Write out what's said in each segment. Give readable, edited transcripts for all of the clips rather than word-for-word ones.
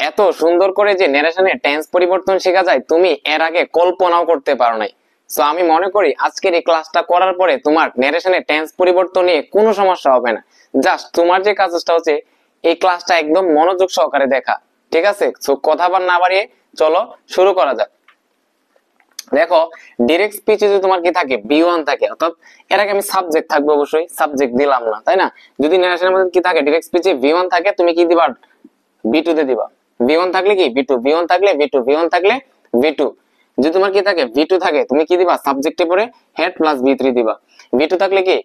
এত সুন্দর করে যে ন্যারেশনে টেন্স পরিবর্তন শেখা যায় তুমি এর আগে কল্পনাও করতে পারো নাই। সো আমি মনে করি আজকের এই ক্লাসটা করার পরে তোমার ন্যারেশনে টেন্স পরিবর্তন নিয়ে কোনো সমস্যা হবে না। জাস্ট তোমার যে কাজটা হচ্ছে এই ক্লাসটা একদম মনোযোগ সহকারে দেখা, ঠিক আছে? সো কথা না বাড়িয়ে চলো শুরু করা যাক। দেখো ডিরেক্ট স্পিচে যদি তোমার কি থাকে বি1 থাকে, অর্থাৎ এর আগে আমি সাবজেক্ট থাকবে, অবশ্যই সাবজেক্ট দিলাম না, তাই না? যদি ন্যারেশনের মধ্যে কি থাকে ডিরেক্ট স্পিচে ভি1 থাকে, তুমি কি দিবা বি2 তে দিবা। ভি1 থাকলে কি বি2, ভি1 থাকলে বি2, ভি1 থাকলে ভি2। যদি তোমার কি থাকে ভি2 থাকে, তুমি কি দিবা সাবজেক্টে পরে হেড প্লাস বি3 দিবা। ভি2 থাকলে কি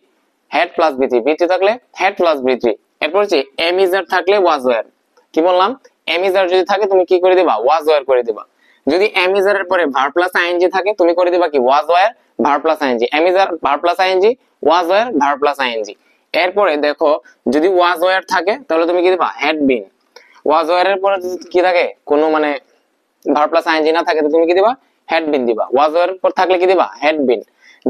হেড প্লাস বি3, বি3 থাকলে হেড প্লাস বি3। এরপর হচ্ছে এম ইজ আর থাকলে ওয়াজ ওয়্যার। কি বললাম? এম ইজ আর যদি থাকে তুমি কি করে দিবা ওয়াজ ওয়্যার করে দিবা। যদি এম ইজ আর এর পরে ভার্ব প্লাস আইএনজি থাকে তুমি করে দিবা কি was were verb plus I N G, am is are verb plus I N G, was were verb plus ING. এরপরে দেখো যদি ওয়াজ ওয়্যার থাকে তাহলে তুমি কি দিবা হেড বিন। ওয়াজ ওয়্যার এর পরে কি থাকে কোনো মানে ভার্ব প্লাস আইএনজি না থাকে তো তুমি কি দিবা হেড বিন দিবা। ওয়াজ ওয়্যার পর থাকলে কি দিবা হেড বিন।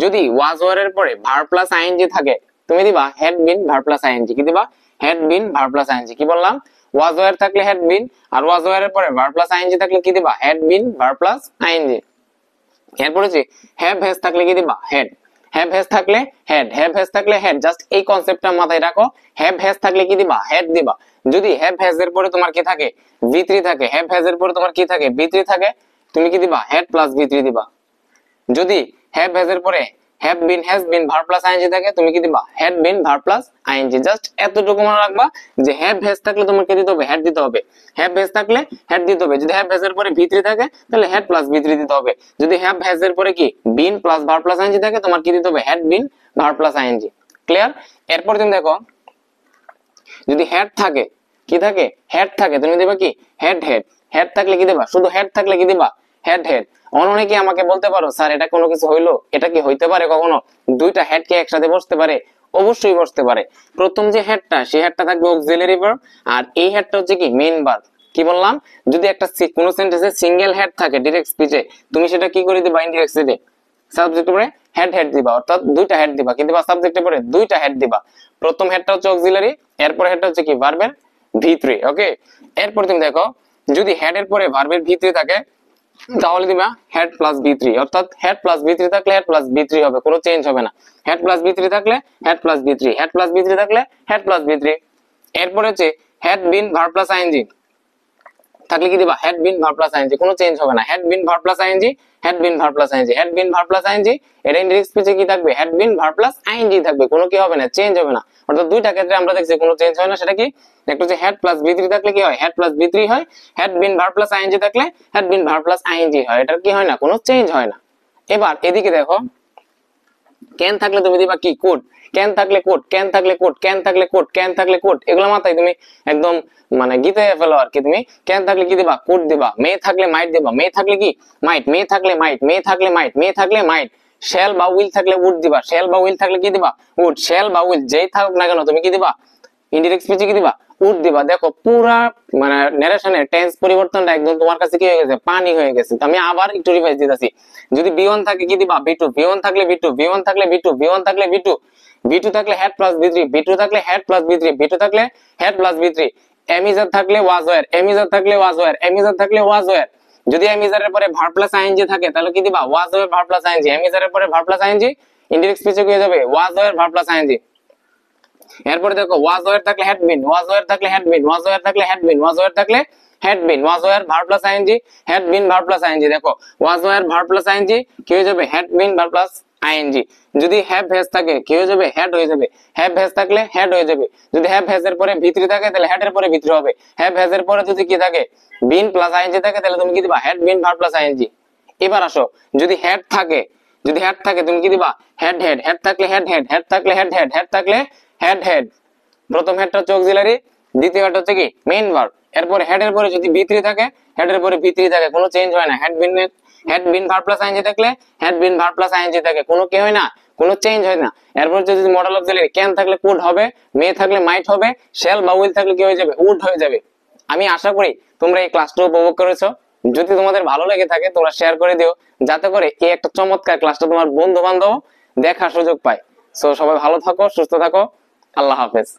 যদি ওয়াজ ওয়্যার এর পরে ভার্ব প্লাস আইএনজি থাকে তুমি দিবা had been verb plus ING. কি দিবা had been verb plus ING. কি বললাম? ওয়াজ ওয়্যার থাকলে হেড বিন, আর ওয়াজ ওয়্যার এর পরে ভার্ব প্লাস আইএনজি থাকলে কি দিবা had been verb plus I N G. এরপর হচ্ছে হ্যাভ হ্যাজ থাকলে কি দিবা হেড। হ্যাভ হ্যাজ থাকলে হেড, হ্যাভ হ্যাজ থাকলে হেড। জাস্ট এই কনসেপ্টটা মাথায় রাখো। হ্যাভ হ্যাজ থাকলে কি দিবা হেড দিবা। যদি হ্যাভ হ্যাজ এর পরে তোমার কি থাকে ভি3 থাকে, হ্যাভ হ্যাজ এর পরে তোমার কি থাকে ভি3 থাকে, তুমি কি দিবা হেড প্লাস ভি3 দিবা। যদি হ্যাভ হ্যাজ এর পরে have been has been verb plus ING থাকে তুমি কি দিবা had been verb plus I N G. Just এতটুকু মনে রাখবা যে হ্যাভ হ্যাজ থাকলে তোমার কি দিতে হবে হেড দিতে হবে। হ্যাভ হ্যাজ থাকলে হেড দিতে হবে। যদি হ্যাভ হ্যাজ এর পরে ভি3 থাকে তাহলে হেড প্লাস ভি3 দিতে হবে। যদি হ্যাভ হ্যাজ এর পরে কি been plus verb plus ING থাকে তোমার কি দিতে হবে had been verb plus I N G. Clear? এরপর তুমি দেখো যদি হেড থাকে, কি থাকে হেড থাকে, তুমি দিবা কি হেড হেড। হেড থাকলে কি দিবা শুধু হেড থাকলে কি দিবা হেড হেড। অনেকে আমাকে বলতে পারো স্যার এটা কোনো কিছু হইলো, এটা কি হইতে পারে কখনো দুইটা হেড কি একসাথে বসতে পারে? অবশ্যই বসতে পারে। প্রথম যে হেডটা সেই হেডটা থাকবে অক্সিলারি ভার্ব, আর এই হেডটা হচ্ছে কি মেইন ভার্ব। কি বললাম? যদি একটা কোন সেন্টেন্সে সিঙ্গেল হেড থাকে ডিরেক্ট স্পিচে তুমি সেটা কি করে দিবা ইনডিরেক্ট স্পিচে সাবজেক্ট পরে হেড হেড দিবা, অর্থাৎ দুইটা হেড দিবা। কি দিবা সাবজেক্টে পরে দুইটা হেড দিবা। প্রথম হেডটা হচ্ছে অক্সিলারি, এরপর হেডটা হচ্ছে কি ভার্বের ভি3। ওকে, এরপর তুমি দেখো যদি হেড এর পরে ভার্বের ভি3 থাকে তাহলে দিবা হেড প্লাস বি3, অর্থাৎ হেড প্লাস বি3 থাকলে হেড প্লাস বি3 হবে, কোনো চেঞ্জ হবে না। হেড প্লাস বি3 থাকলে হেড প্লাস বি3, হেড প্লাস বি3 থাকলে হেড প্লাস বি3। এরপর হচ্ছে had been verb plus ING থাকলে কি দিবা had been verb plus I N G, কোনো চেঞ্জ হবে না। Had been verb plus ING, had been verb plus ING, had been verb plus I N G. এটা ইনডিরেক্ট স্পিচে কি থাকবে had been verb plus I N G থাকবে, কোনো কি হবে না চেঞ্জ হবে না। অর্থাৎ দুইটা ক্ষেত্রে আমরা দেখছি কোনো চেঞ্জ হয় না। সেটা কি একটা হচ্ছে হেড প্লাস বি3 থাকলে কি হয় হেড প্লাস বি3 হয়, had been verb plus ING থাকলে had been verb plus ING হয়। এটা কি হয় না কোনো চেঞ্জ হয় না। এবার এদিকে দেখো ক্যান থাকলে তুমি দিবা কি কোড। ক্যান থাকলে কোড, ক্যান থাকলে কোড, ক্যান থাকলে কোড, ক্যান থাকলে কোড, এগুলো মাথায় তুমি একদম মানে গীতে ফেলো আর কি। তুমি ক্যান থাকলে কি দিবা কোড দিবা। মে থাকলে মাইট দিবা। মে থাকলে কি মাইট, মে থাকলে মাইট, মে থাকলে মাইট, মে থাকলে মাইট। শ্যাল বা উইল থাকলে উড দিবা। শ্যাল বা উইল থাকলে কি দিবা উড। শ্যাল বা উইল যেই থাকুক না কেন তুমি কি দিবা ইনডিরেক্ট স্পিচে কি দিবা উড দিবা। দেখো পুরা মানে ন্যারেশনের টেন্স পরিবর্তনটা একদম তোমার কাছে কি হয়ে গেছে পানি হয়ে গেছে। আমি আবার একটু রিভাইজ দিতেছি। যদি বি1 থাকে কি দিবা বি2, বি1 থাকলে বি2, বি1 থাকলে বি2, বি1 থাকলে বি2, বি2 থাকলে হেড প্লাস বি3, বি2 থাকলে হেড প্লাস বি3, বি2 থাকলে হেড প্লাস বি3। এমিজার থাকলে ওয়াজ ওয়্যার, এমিজার থাকলে ওয়াজ ওয়্যার, এমিজার থাকলে ওয়াজ ওয়্যার। যদি এমিজারের পরে ভার্ব প্লাস আইএনজি থাকে তাহলে কি দিবা was were verb plus ING. এমিজারের পরে ভার্ব প্লাস আইএনজি ইনডিরেক্ট স্পিচে কি হয়ে যাবে was were verb plus ING. এরপরে দেখো ওয়াজ ওয়্যার থাকলে হেড বিন, ওয়াজ ওয়্যার থাকলে হেড বিন, ওয়াজ ওয়্যার থাকলে হেড বিন, ওয়াজ ওয়্যার থাকলে had been, was were verb plus ING, had been verb plus ING. দেখো was were verb plus ING কি হয়ে যাবে had been verb plus ING. যদি have has থাকে কি হয়ে যাবে হেড হয়ে যাবে। হ্যাভ হ্যাজ থাকলে হেড হয়ে যাবে। যদি হ্যাভ হ্যাজ এর পরে ভি3 থাকে তাহলে হেড এর পরে ভি3 হবে। হ্যাভ হ্যাজ এর পরে যদি কি থাকে বিন প্লাস আইএনজি থাকে তাহলে তুমি কি দিবা had been verb plus I N G. এবার আসো যদি হেড থাকে, যদি হেড থাকে তুমি কি দিবা হেড হেড। হেড থাকলে হেড হেড, হেড থাকলে হেড হেড, হেড থাকলে হেড হেড। প্রথম হেডটা হচ্ছে অক্সিলারি, দ্বিতীয় হেড হচ্ছে কি মেইন ভার্ব। এরপরে হেড এর পরে যদি ভি3 থাকে হেড এর পরে ভি3 থাকে, কোনো চেঞ্জ হয় না। Had been, had been verb plus ING থাকলে had been verb plus ING থাকে, কোনো কি হয় না কোনো চেঞ্জ হয় না। এরপর যদি মডেল অক্সিলারি ক্যান থাকলে কুড হবে, মে থাকলে মাইট হবে, শ্যাল বা উইল থাকলে কি হয়ে যাবে উড হয়ে যাবে। আমি আশা করি তোমরা এই ক্লাসটা উপভোগ করেছো। যদি তোমাদের ভালো লেগে থাকে তোমরা শেয়ার করে দিও, যাতে করে এই একটা চমৎকার ক্লাসটা তোমার বন্ধু বান্ধব দেখার সুযোগ পায়। সো সবাই ভালো থাকো, সুস্থ থাকো, আল্লাহ হাফেজ।